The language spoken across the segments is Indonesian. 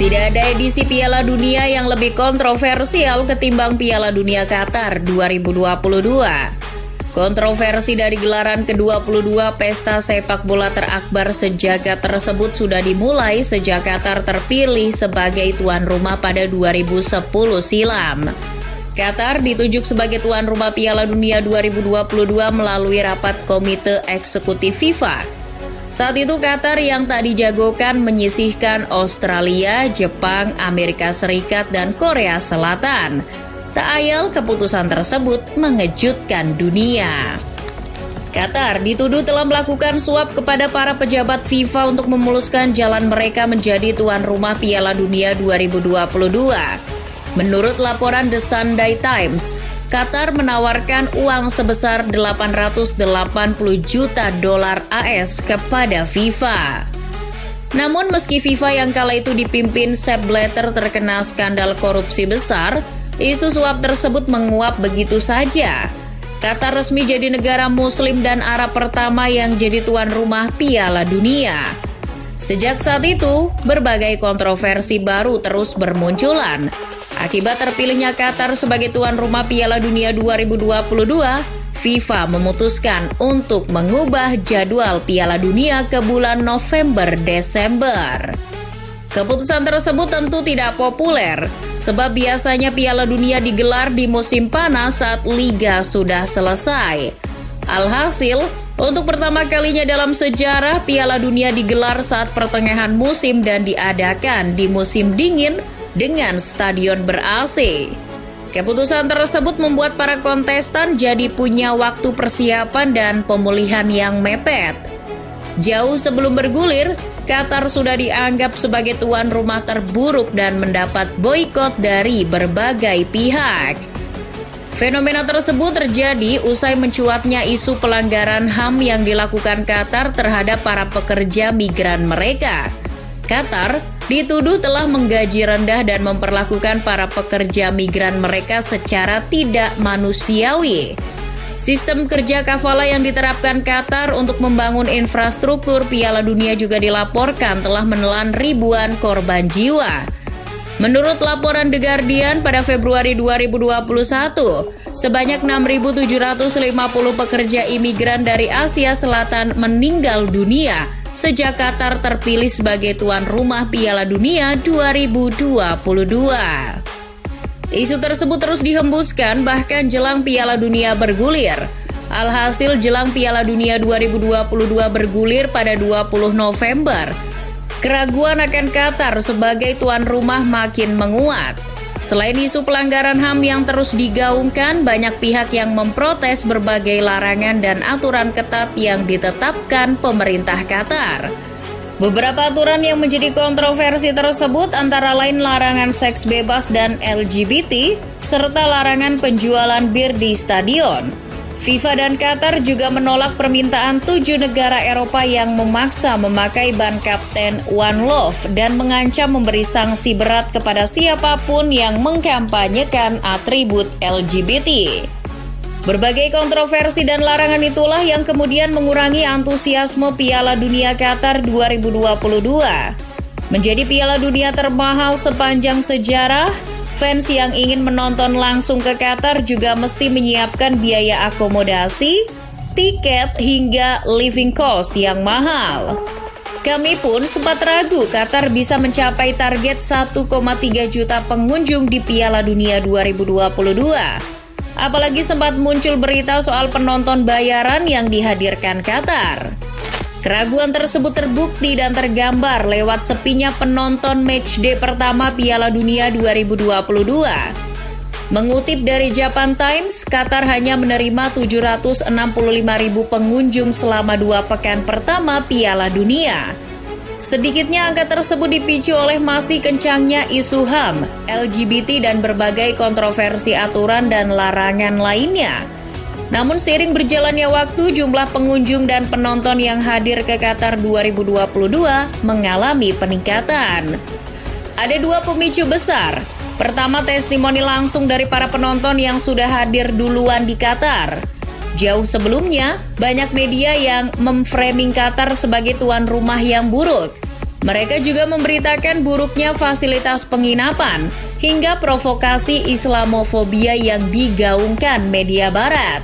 Tidak ada edisi Piala Dunia yang lebih kontroversial ketimbang Piala Dunia Qatar 2022. Kontroversi dari gelaran ke-22 pesta sepak bola terakbar sejagat tersebut sudah dimulai sejak Qatar terpilih sebagai tuan rumah pada 2010 silam. Qatar ditunjuk sebagai tuan rumah Piala Dunia 2022 melalui rapat Komite Eksekutif FIFA. Saat itu Qatar yang tak dijagokan menyisihkan Australia, Jepang, Amerika Serikat, dan Korea Selatan. Tak ayal keputusan tersebut mengejutkan dunia. Qatar dituduh telah melakukan suap kepada para pejabat FIFA untuk memuluskan jalan mereka menjadi tuan rumah Piala Dunia 2022. Menurut laporan The Sunday Times, Qatar menawarkan uang sebesar 880 juta dolar AS kepada FIFA. Namun meski FIFA yang kala itu dipimpin Sepp Blatter terkena skandal korupsi besar, isu suap tersebut menguap begitu saja. Qatar resmi jadi negara Muslim dan Arab pertama yang jadi tuan rumah Piala Dunia. Sejak saat itu, berbagai kontroversi baru terus bermunculan. Akibat terpilihnya Qatar sebagai tuan rumah Piala Dunia 2022, FIFA memutuskan untuk mengubah jadwal Piala Dunia ke bulan November-Desember. Keputusan tersebut tentu tidak populer, sebab biasanya Piala Dunia digelar di musim panas saat liga sudah selesai. Alhasil, untuk pertama kalinya dalam sejarah Piala Dunia digelar saat pertengahan musim dan diadakan di musim dingin dengan stadion ber-AC. Keputusan tersebut membuat para kontestan jadi punya waktu persiapan dan pemulihan yang mepet. Jauh sebelum bergulir, Qatar sudah dianggap sebagai tuan rumah terburuk dan mendapat boikot dari berbagai pihak. Fenomena tersebut terjadi usai mencuatnya isu pelanggaran HAM yang dilakukan Qatar terhadap para pekerja migran mereka. Qatar dituduh telah menggaji rendah dan memperlakukan para pekerja migran mereka secara tidak manusiawi. Sistem kerja kafala yang diterapkan Qatar untuk membangun infrastruktur Piala Dunia juga dilaporkan telah menelan ribuan korban jiwa. Menurut laporan The Guardian pada Februari 2021, sebanyak 6.750 pekerja imigran dari Asia Selatan meninggal dunia sejak Qatar terpilih sebagai tuan rumah Piala Dunia 2022. Isu tersebut terus dihembuskan bahkan jelang Piala Dunia bergulir. Alhasil jelang Piala Dunia 2022 bergulir pada 20 November. Keraguan akan Qatar sebagai tuan rumah makin menguat. Selain isu pelanggaran HAM yang terus digaungkan, banyak pihak yang memprotes berbagai larangan dan aturan ketat yang ditetapkan pemerintah Qatar. Beberapa aturan yang menjadi kontroversi tersebut antara lain larangan seks bebas dan LGBT, serta larangan penjualan bir di stadion. FIFA dan Qatar juga menolak permintaan 7 negara Eropa yang memaksa memakai ban kapten One Love dan mengancam memberi sanksi berat kepada siapapun yang mengkampanyekan atribut LGBT. Berbagai kontroversi dan larangan itulah yang kemudian mengurangi antusiasme Piala Dunia Qatar 2022. Menjadi Piala Dunia termahal sepanjang sejarah, fans yang ingin menonton langsung ke Qatar juga mesti menyiapkan biaya akomodasi, tiket, hingga living cost yang mahal. Kami pun sempat ragu Qatar bisa mencapai target 1,3 juta pengunjung di Piala Dunia 2022. Apalagi sempat muncul berita soal penonton bayaran yang dihadirkan Qatar. Keraguan tersebut terbukti dan tergambar lewat sepinya penonton matchday pertama Piala Dunia 2022. Mengutip dari Japan Times, Qatar hanya menerima 765.000 pengunjung selama 2 pekan pertama Piala Dunia. Sedikitnya angka tersebut dipicu oleh masih kencangnya isu HAM, LGBT dan berbagai kontroversi aturan dan larangan lainnya. Namun seiring berjalannya waktu, jumlah pengunjung dan penonton yang hadir ke Qatar 2022 mengalami peningkatan. Ada 2 pemicu besar. Pertama, testimoni langsung dari para penonton yang sudah hadir duluan di Qatar. Jauh sebelumnya, banyak media yang memframing Qatar sebagai tuan rumah yang buruk. Mereka juga memberitakan buruknya fasilitas penginapan hingga provokasi Islamofobia yang digaungkan media barat.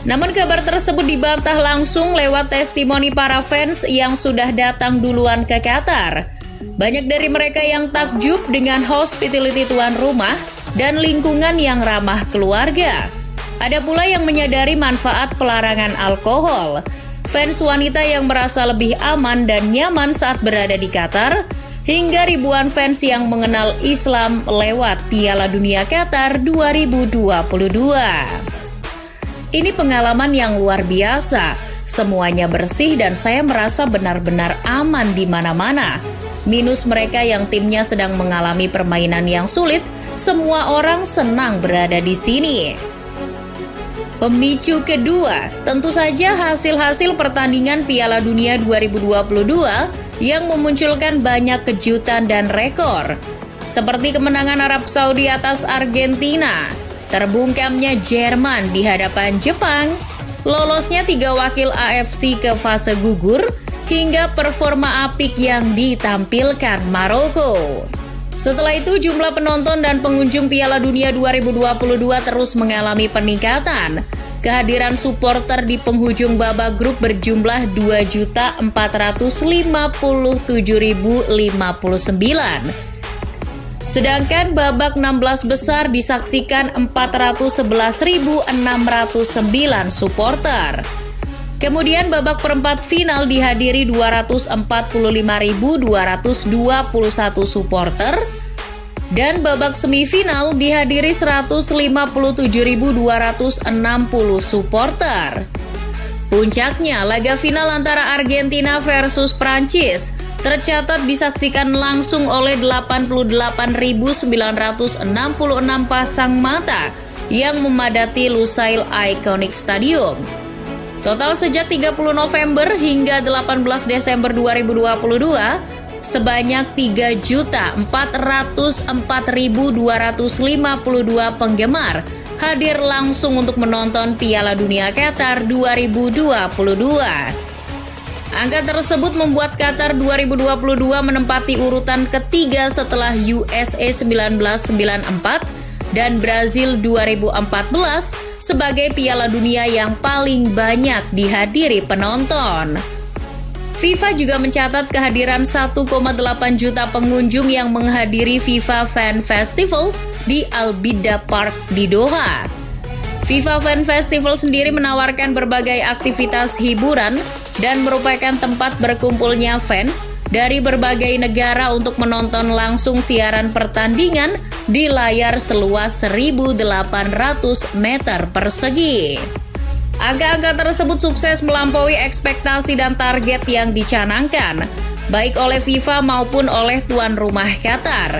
Namun kabar tersebut dibantah langsung lewat testimoni para fans yang sudah datang duluan ke Qatar. Banyak dari mereka yang takjub dengan hospitality tuan rumah dan lingkungan yang ramah keluarga. Ada pula yang menyadari manfaat pelarangan alkohol. Fans wanita yang merasa lebih aman dan nyaman saat berada di Qatar, hingga ribuan fans yang mengenal Islam lewat Piala Dunia Qatar 2022. Ini pengalaman yang luar biasa. Semuanya bersih dan saya merasa benar-benar aman di mana-mana. Minus mereka yang timnya sedang mengalami permainan yang sulit, semua orang senang berada di sini. Pemicu kedua, tentu saja hasil-hasil pertandingan Piala Dunia 2022 yang memunculkan banyak kejutan dan rekor. Seperti kemenangan Arab Saudi atas Argentina, terbungkamnya Jerman di hadapan Jepang, lolosnya 3 wakil AFC ke fase gugur, hingga performa apik yang ditampilkan Maroko. Setelah itu, jumlah penonton dan pengunjung Piala Dunia 2022 terus mengalami peningkatan. Kehadiran supporter di penghujung babak grup berjumlah 2.457.059. Sedangkan babak 16 besar disaksikan 411.609 supporter. Kemudian babak perempat final dihadiri 245.221 supporter dan babak semifinal dihadiri 157.260 supporter. Puncaknya, laga final antara Argentina versus Prancis tercatat disaksikan langsung oleh 88.966 pasang mata yang memadati Lusail Iconic Stadium. Total sejak 30 November hingga 18 Desember 2022, sebanyak 3.404.252 penggemar hadir langsung untuk menonton Piala Dunia Qatar 2022. Angka tersebut membuat Qatar 2022 menempati urutan ketiga setelah USA 1994 dan Brazil 2014 sebagai Piala Dunia yang paling banyak dihadiri penonton. FIFA juga mencatat kehadiran 1,8 juta pengunjung yang menghadiri FIFA Fan Festival di Al Bidda Park di Doha. FIFA Fan Festival sendiri menawarkan berbagai aktivitas hiburan dan merupakan tempat berkumpulnya fans dari berbagai negara untuk menonton langsung siaran pertandingan di layar seluas 1.800 meter persegi. Angka-angka tersebut sukses melampaui ekspektasi dan target yang dicanangkan, baik oleh FIFA maupun oleh tuan rumah Qatar.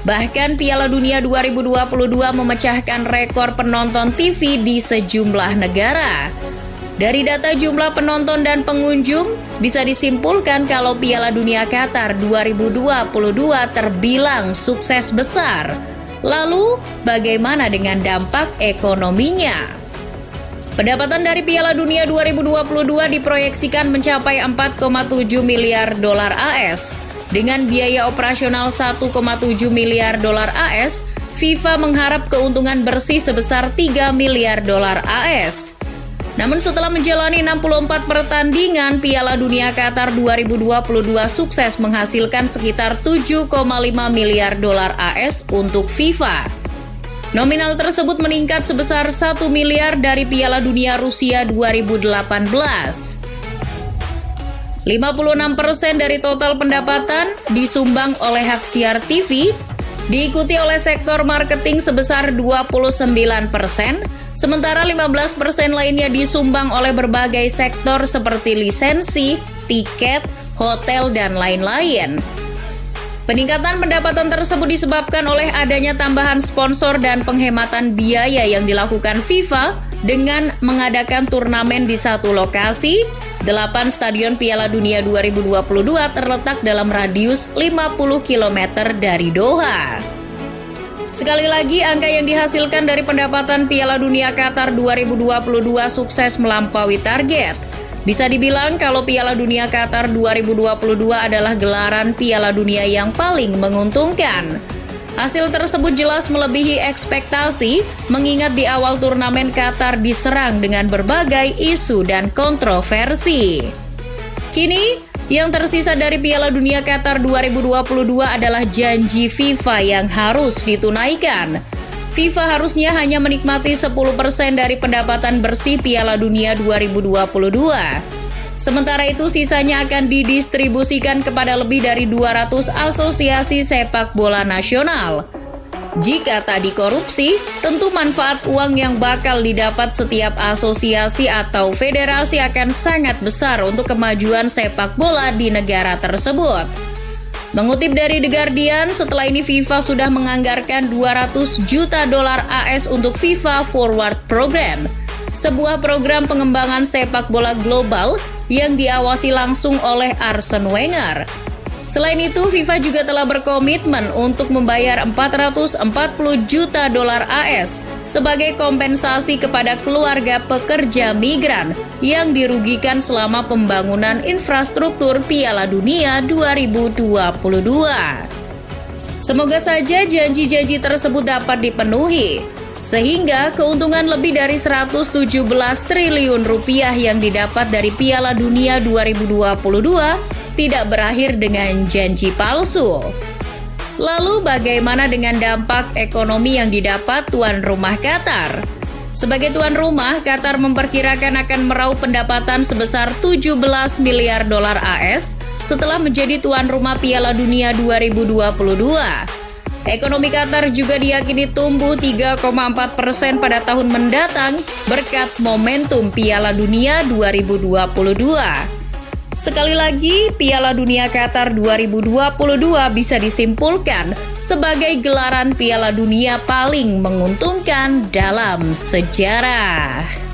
Bahkan Piala Dunia 2022 memecahkan rekor penonton TV di sejumlah negara. Dari data jumlah penonton dan pengunjung, bisa disimpulkan kalau Piala Dunia Qatar 2022 terbilang sukses besar. Lalu, bagaimana dengan dampak ekonominya? Pendapatan dari Piala Dunia 2022 diproyeksikan mencapai 4,7 miliar dolar AS. Dengan biaya operasional 1,7 miliar dolar AS, FIFA mengharap keuntungan bersih sebesar 3 miliar dolar AS. Namun setelah menjalani 64 pertandingan, Piala Dunia Qatar 2022 sukses menghasilkan sekitar 7,5 miliar dolar AS untuk FIFA. Nominal tersebut meningkat sebesar 1 miliar dari Piala Dunia Rusia 2018. 56% dari total pendapatan disumbang oleh hak siar TV, diikuti oleh sektor marketing sebesar 29%, sementara 15% lainnya disumbang oleh berbagai sektor seperti lisensi, tiket, hotel, dan lain-lain. Peningkatan pendapatan tersebut disebabkan oleh adanya tambahan sponsor dan penghematan biaya yang dilakukan FIFA dengan mengadakan turnamen di satu lokasi. 8 stadion Piala Dunia 2022 terletak dalam radius 50 km dari Doha. Sekali lagi, angka yang dihasilkan dari pendapatan Piala Dunia Qatar 2022 sukses melampaui target. Bisa dibilang kalau Piala Dunia Qatar 2022 adalah gelaran Piala Dunia yang paling menguntungkan. Hasil tersebut jelas melebihi ekspektasi, mengingat di awal turnamen Qatar diserang dengan berbagai isu dan kontroversi. Kini, yang tersisa dari Piala Dunia Qatar 2022 adalah janji FIFA yang harus ditunaikan. FIFA harusnya hanya menikmati 10% dari pendapatan bersih Piala Dunia 2022. Sementara itu sisanya akan didistribusikan kepada lebih dari 200 asosiasi sepak bola nasional. Jika tak dikorupsi, tentu manfaat uang yang bakal didapat setiap asosiasi atau federasi akan sangat besar untuk kemajuan sepak bola di negara tersebut. Mengutip dari The Guardian, setelah ini FIFA sudah menganggarkan 200 juta dolar AS untuk FIFA Forward Program, sebuah program pengembangan sepak bola global yang diawasi langsung oleh Arsene Wenger. Selain itu, FIFA juga telah berkomitmen untuk membayar 440 juta dolar AS sebagai kompensasi kepada keluarga pekerja migran yang dirugikan selama pembangunan infrastruktur Piala Dunia 2022. Semoga saja janji-janji tersebut dapat dipenuhi, sehingga keuntungan lebih dari 117 triliun rupiah yang didapat dari Piala Dunia 2022 tidak berakhir dengan janji palsu. Lalu bagaimana dengan dampak ekonomi yang didapat tuan rumah Qatar? Sebagai tuan rumah, Qatar memperkirakan akan meraup pendapatan sebesar 17 miliar dolar AS setelah menjadi tuan rumah Piala Dunia 2022. Ekonomi Qatar juga diyakini tumbuh 3,4% pada tahun mendatang berkat momentum Piala Dunia 2022. Sekali lagi, Piala Dunia Qatar 2022 bisa disimpulkan sebagai gelaran Piala Dunia paling menguntungkan dalam sejarah.